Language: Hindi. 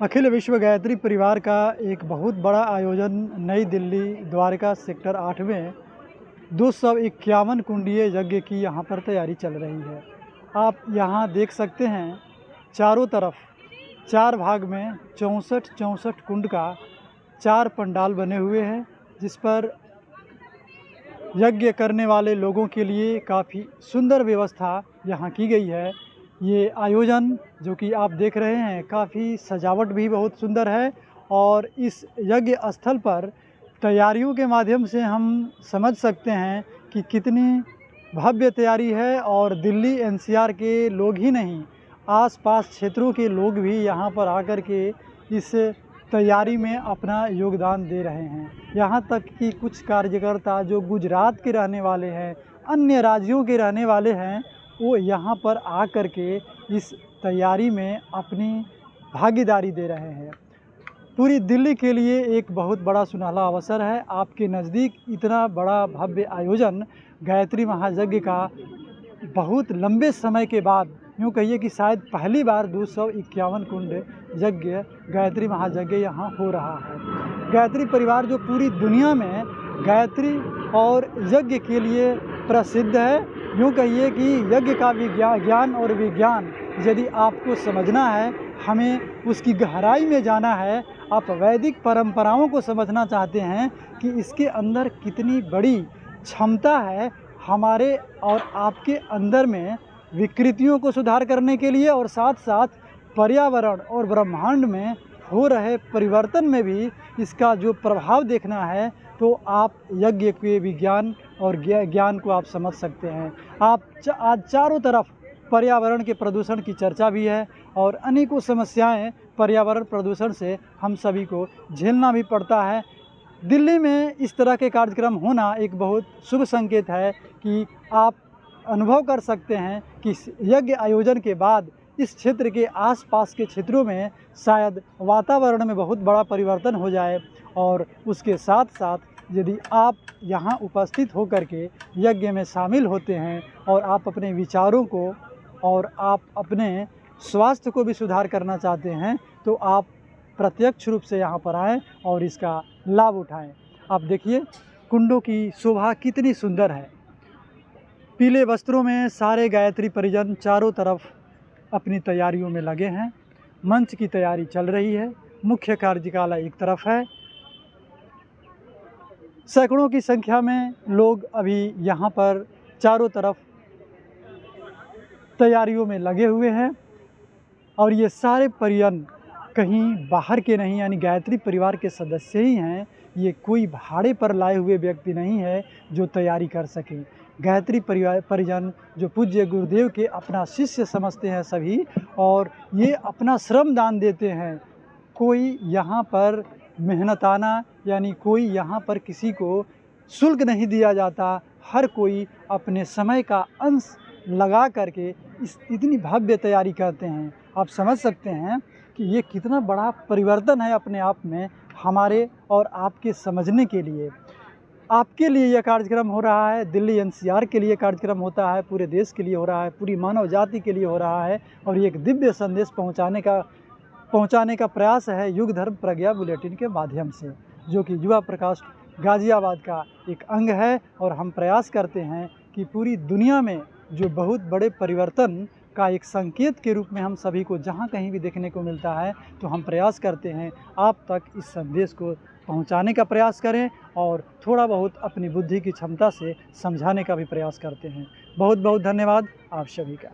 अखिल विश्व गायत्री परिवार का एक बहुत बड़ा आयोजन नई दिल्ली द्वारका सेक्टर 8 में 251 कुंडीय यज्ञ की यहाँ पर तैयारी चल रही है। आप यहाँ देख सकते हैं चारों तरफ 4 भाग में 64 कुंड का 4 पंडाल बने हुए हैं, जिस पर यज्ञ करने वाले लोगों के लिए काफ़ी सुंदर व्यवस्था यहाँ की गई है। ये आयोजन जो कि आप देख रहे हैं, काफ़ी सजावट भी बहुत सुंदर है और इस यज्ञ स्थल पर तैयारियों के माध्यम से हम समझ सकते हैं कि कितनी भव्य तैयारी है। और दिल्ली एनसीआर के लोग ही नहीं, आसपास क्षेत्रों के लोग भी यहाँ पर आकर के इस तैयारी में अपना योगदान दे रहे हैं। यहाँ तक कि कुछ कार्यकर्ता जो गुजरात के रहने वाले हैं, अन्य राज्यों के रहने वाले हैं, वो यहाँ पर आकर के इस तैयारी में अपनी भागीदारी दे रहे हैं। पूरी दिल्ली के लिए एक बहुत बड़ा सुनहला अवसर है। आपके नज़दीक इतना बड़ा भव्य आयोजन गायत्री महायज्ञ का बहुत लंबे समय के बाद, यूँ कहिए कि शायद पहली बार 251 कुंड यज्ञ गायत्री महायज्ञ यहाँ हो रहा है। गायत्री परिवार जो पूरी दुनिया में गायत्री और यज्ञ के लिए प्रसिद्ध है। यूँ कहिए कि यज्ञ का ज्ञान और विज्ञान यदि आपको समझना है, हमें उसकी गहराई में जाना है, आप वैदिक परंपराओं को समझना चाहते हैं कि इसके अंदर कितनी बड़ी क्षमता है हमारे और आपके अंदर में विकृतियों को सुधार करने के लिए, और साथ साथ पर्यावरण और ब्रह्मांड में हो रहे परिवर्तन में भी इसका जो प्रभाव देखना है, तो आप यज्ञ के विज्ञान और ज्ञान को आप समझ सकते हैं। आज चारों तरफ पर्यावरण के प्रदूषण की चर्चा भी है और अनेकों समस्याएं पर्यावरण प्रदूषण से हम सभी को झेलना भी पड़ता है। दिल्ली में इस तरह के कार्यक्रम होना एक बहुत शुभ संकेत है कि आप अनुभव कर सकते हैं कि यज्ञ आयोजन के बाद इस क्षेत्र के आसपास के क्षेत्रों में शायद वातावरण में बहुत बड़ा परिवर्तन हो जाए। और उसके साथ साथ यदि आप यहाँ उपस्थित होकर के यज्ञ में शामिल होते हैं और आप अपने विचारों को और आप अपने स्वास्थ्य को भी सुधार करना चाहते हैं, तो आप प्रत्यक्ष रूप से यहाँ पर आएँ और इसका लाभ उठाएं। आप देखिए कुंडों की शोभा कितनी सुंदर है। पीले वस्त्रों में सारे गायत्री परिजन चारों तरफ अपनी तैयारियों में लगे हैं। मंच की तैयारी चल रही है। मुख्य कार्यकाल एक तरफ है। सैकड़ों की संख्या में लोग अभी यहाँ पर चारों तरफ तैयारियों में लगे हुए हैं और ये सारे परिजन कहीं बाहर के नहीं, यानी गायत्री परिवार के सदस्य ही हैं। ये कोई भाड़े पर लाए हुए व्यक्ति नहीं है जो तैयारी कर सके। गायत्री परिजन जो पूज्य गुरुदेव के अपना शिष्य समझते हैं सभी, और ये अपना श्रम दान देते हैं। कोई यहाँ पर मेहनताना, यानी कोई यहाँ पर किसी को शुल्क नहीं दिया जाता। हर कोई अपने समय का अंश लगा करके इतनी भव्य तैयारी करते हैं। आप समझ सकते हैं कि ये कितना बड़ा परिवर्तन है अपने आप में हमारे और आपके समझने के लिए। आपके लिए यह कार्यक्रम हो रहा है, दिल्ली एनसीआर के लिए कार्यक्रम होता है, पूरे देश के लिए हो रहा है, पूरी मानव जाति के लिए हो रहा है। और ये एक दिव्य संदेश पहुंचाने का प्रयास है युग धर्म प्रज्ञा बुलेटिन के माध्यम से, जो कि युवा प्रकाश गाज़ियाबाद का एक अंग है। और हम प्रयास करते हैं कि पूरी दुनिया में जो बहुत बड़े परिवर्तन का एक संकेत के रूप में हम सभी को जहाँ कहीं भी देखने को मिलता है, तो हम प्रयास करते हैं आप तक इस संदेश को पहुंचाने का प्रयास करें और थोड़ा बहुत अपनी बुद्धि की क्षमता से समझाने का भी प्रयास करते हैं। बहुत बहुत धन्यवाद आप सभी का।